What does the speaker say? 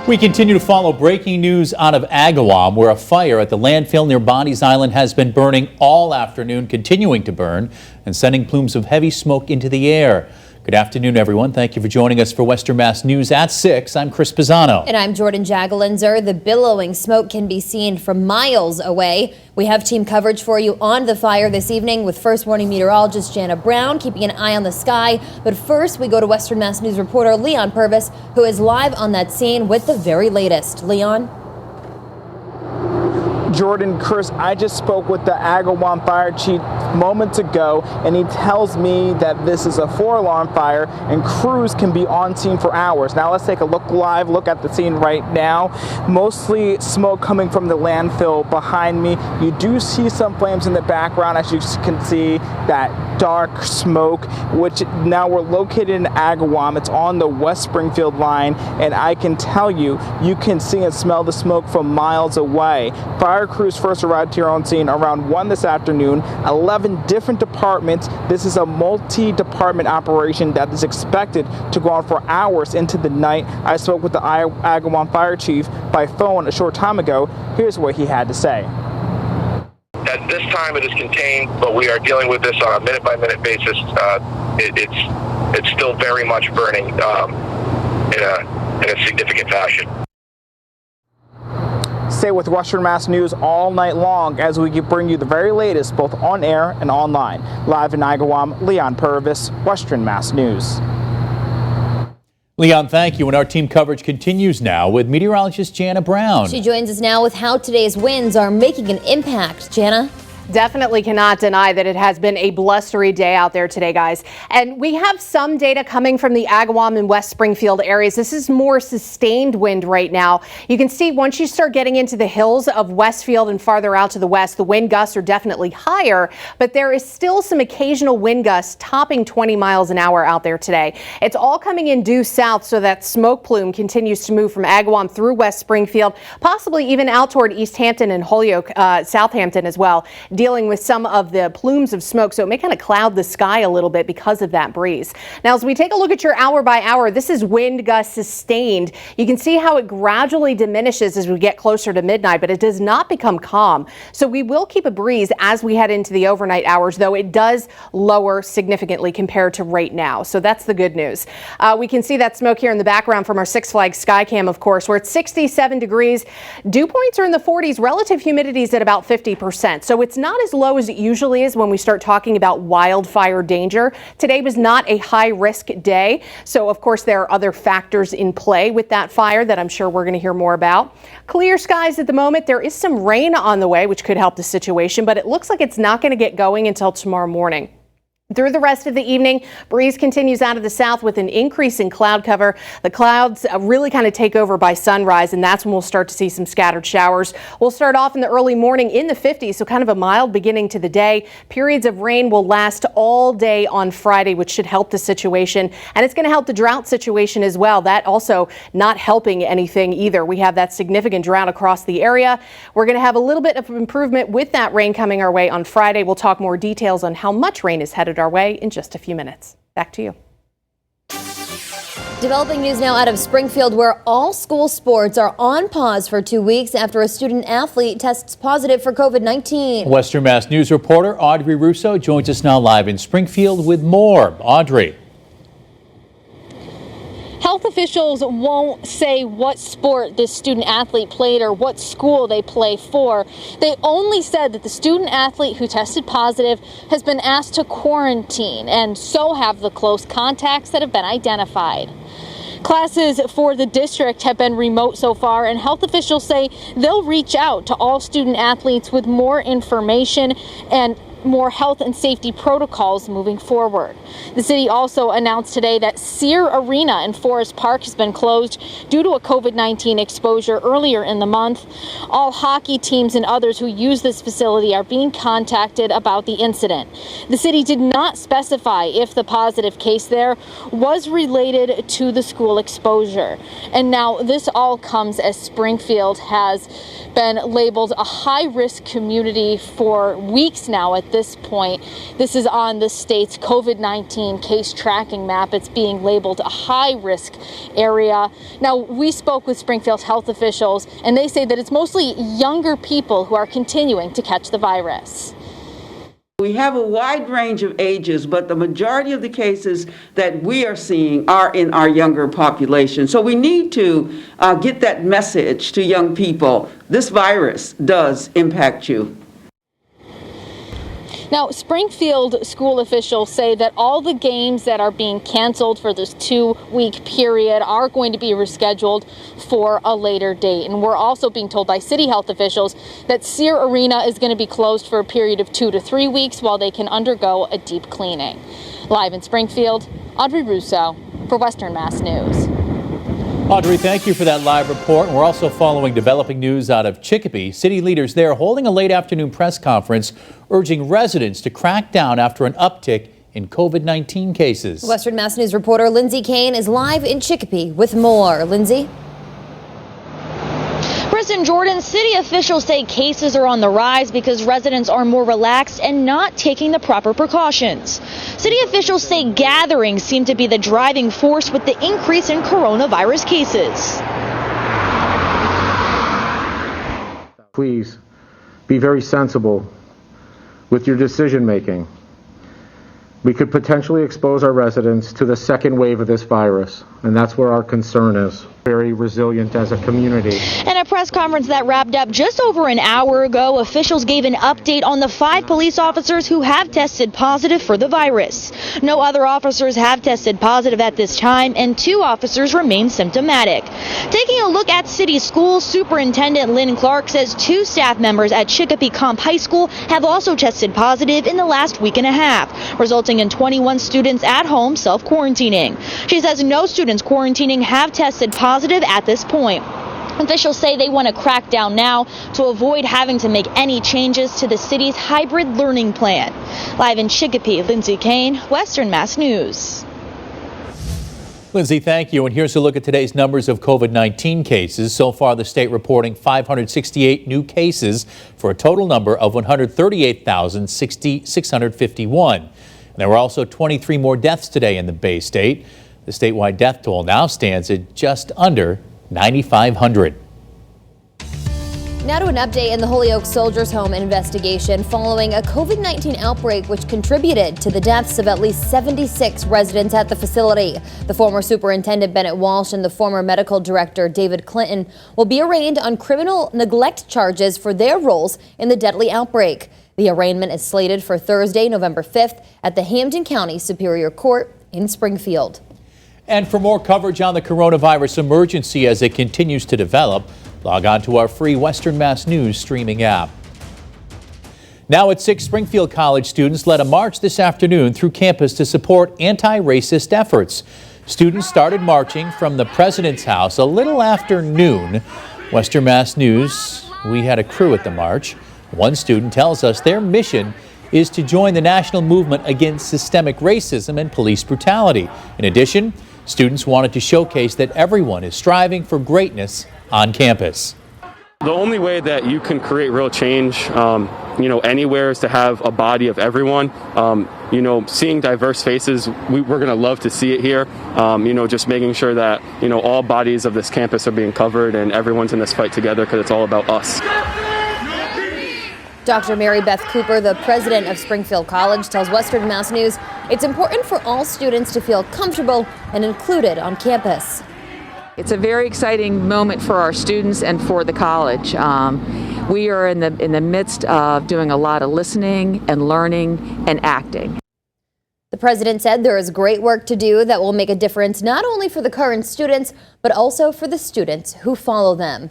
We continue to follow breaking news out of Agawam, where a fire at the landfill near Bonnie's Island has been burning all afternoon, continuing to burn and sending plumes of heavy smoke into the air. Good afternoon, everyone. Thank you for joining us for Western Mass News at 6. I'm Chris Pisano. And I'm Jordyn Jagalinzer. The billowing smoke can be seen from miles away. We have team coverage for you on the fire this evening with First Warning meteorologist Jana Brown keeping an eye on the sky. But first, we go to Western Mass News reporter Leon Purvis, who is live on that scene with the very latest. Leon? Jordyn, Chris, I just spoke with the Agawam fire chief moments ago, and he tells me that this is a 4-alarm fire and crews can be on scene for hours. Now let's take a live look at the scene right now. Mostly smoke coming from the landfill behind me. You do see some flames in the background, as you can see that dark smoke, which now we're located in Agawam. It's on the West Springfield line, and I can tell you, you can see and smell the smoke from miles away. Fire crews first arrived here on scene around 1 this afternoon. 11 different departments. This is a multi-department operation that is expected to go on for hours into the night. I spoke with the Agawam fire chief by phone a short time ago. Here's what he had to say. At this time, it is contained, but we are dealing with this on a minute-by-minute basis. It's still very much burning in a significant fashion. Stay with Western Mass News all night long as we bring you the very latest, both on air and online. Live in Agawam, Leon Purvis, Western Mass News. Leon, thank you. And our team coverage continues now with meteorologist Jana Brown. She joins us now with how today's winds are making an impact. Jana? Definitely cannot deny that it has been a blustery day out there today, guys. And we have some data coming from the Agawam and West Springfield areas. This is more sustained wind right now. You can see once you start getting into the hills of Westfield and farther out to the west, the wind gusts are definitely higher, but there is still some occasional wind gusts topping 20 miles an hour out there today. It's all coming in due south, so that smoke plume continues to move from Agawam through West Springfield, possibly even out toward East Hampton and Holyoke, Southampton as well, dealing with some of the plumes of smoke, so it may kind of cloud the sky a little bit because of that breeze. Now, as we take a look at your hour by hour, this is wind gust sustained. You can see how it gradually diminishes as we get closer to midnight, but it does not become calm. So we will keep a breeze as we head into the overnight hours, though it does lower significantly compared to right now. So that's the good news. We can see that smoke here in the background from our Six Flags Skycam, of course. We're at 67 degrees. Dew points are in the 40s. Relative humidity is at about 50%. So it's not as low as it usually is when we start talking about wildfire danger. Today was not a high-risk day, so of course there are other factors in play with that fire that I'm sure we're going to hear more about. Clear skies at the moment. There is some rain on the way, which could help the situation, but it looks like it's not going to get going until tomorrow morning. Through the rest of the evening, breeze continues out of the south with an increase in cloud cover. The clouds really kind of take over by sunrise, and that's when we'll start to see some scattered showers. We'll start off in the early morning in the 50s, so kind of a mild beginning to the day. Periods of rain will last all day on Friday, which should help the situation, and it's going to help the drought situation as well. That also not helping anything either. We have that significant drought across the area. We're going to have a little bit of improvement with that rain coming our way on Friday. We'll talk more details on how much rain is headed our way in just a few minutes. Back to you. Developing news now out of Springfield, where all school sports are on pause for 2 weeks after a student athlete tests positive for COVID-19. Western Mass News reporter Audrey Russo joins us now live in Springfield with more. Audrey. Health officials won't say what sport this student athlete played or what school they play for. They only said that the student athlete who tested positive has been asked to quarantine, and so have the close contacts that have been identified. Classes for the district have been remote so far, and health officials say they'll reach out to all student athletes with more information and more health and safety protocols moving forward. The city also announced today that Sear Arena in Forest Park has been closed due to a COVID-19 exposure earlier in the month. All hockey teams and others who use this facility are being contacted about the incident. The city did not specify if the positive case there was related to the school exposure. And now this all comes as Springfield has been labeled a high-risk community for weeks now at at this point. This is on the state's COVID-19 case tracking map. It's being labeled a high-risk area. Now, we spoke with Springfield's health officials, and they say that it's mostly younger people who are continuing to catch the virus. We have a wide range of ages, but the majority of the cases that we are seeing are in our younger population. So we need to get that message to young people. This virus does impact you. Now, Springfield school officials say that all the games that are being canceled for this 2-week period are going to be rescheduled for a later date. And we're also being told by city health officials that Sear Arena is going to be closed for a period of 2 to 3 weeks while they can undergo a deep cleaning. Live in Springfield, Audrey Russo for Western Mass News. Audrey, thank you for that live report. And we're also following developing news out of Chicopee. City leaders there holding a late afternoon press conference urging residents to crack down after an uptick in COVID-19 cases. Western Mass News reporter Lindsay Kane is live in Chicopee with more. Lindsay? In Jordyn, city officials say cases are on the rise because residents are more relaxed and not taking the proper precautions. City officials say gatherings seem to be the driving force with the increase in coronavirus cases. Please be very sensible with your decision making. We could potentially expose our residents to the second wave of this virus, and that's where our concern is. Very resilient as a community. In a press conference that wrapped up just over an hour ago, officials gave an update on the 5 police officers who have tested positive for the virus. No other officers have tested positive at this time, and 2 officers remain symptomatic. Taking a look at city schools, Superintendent Lynn Clark says 2 staff members at Chicopee Comp High School have also tested positive in the last week and a half, resulting in 21 students at home self-quarantining. She says no students quarantining have tested positive at this point. Officials say they want to crack down now to avoid having to make any changes to the city's hybrid learning plan. Live in Chicopee, Lindsay Kane, Western Mass News. Lindsay, thank you. And here's a look at today's numbers of COVID-19 cases. So far, the state reporting 568 new cases for a total number of 138,651. And there were also 23 more deaths today in the Bay State. The statewide death toll now stands at just under 9,500. Now to an update in the Holyoke Soldiers Home investigation following a COVID-19 outbreak which contributed to the deaths of at least 76 residents at the facility. The former Superintendent Bennett Walsh and the former Medical Director David Clinton will be arraigned on criminal neglect charges for their roles in the deadly outbreak. The arraignment is slated for Thursday, November 5th at the Hampden County Superior Court in Springfield. And for more coverage on the coronavirus emergency as it continues to develop, log on to our free Western Mass News streaming app. Now at 6, Springfield College students led a march this afternoon through campus to support anti-racist efforts. Students started marching from the President's House a little after noon. Western Mass News, we had a crew at the march. One student tells us their mission is to join the national movement against systemic racism and police brutality. In addition, students wanted to showcase that everyone is striving for greatness on campus. The only way that you can create real change, anywhere is to have a body of everyone. Seeing diverse faces, we're going to love to see it here. Just making sure that, all bodies of this campus are being covered and everyone's in this fight together because it's all about us. Dr. Mary Beth Cooper, the president of Springfield College, tells Western Mass News it's important for all students to feel comfortable and included on campus. It's a very exciting moment for our students and for the college. We are in the midst of doing a lot of listening and learning and acting. The president said there is great work to do that will make a difference not only for the current students, but also for the students who follow them.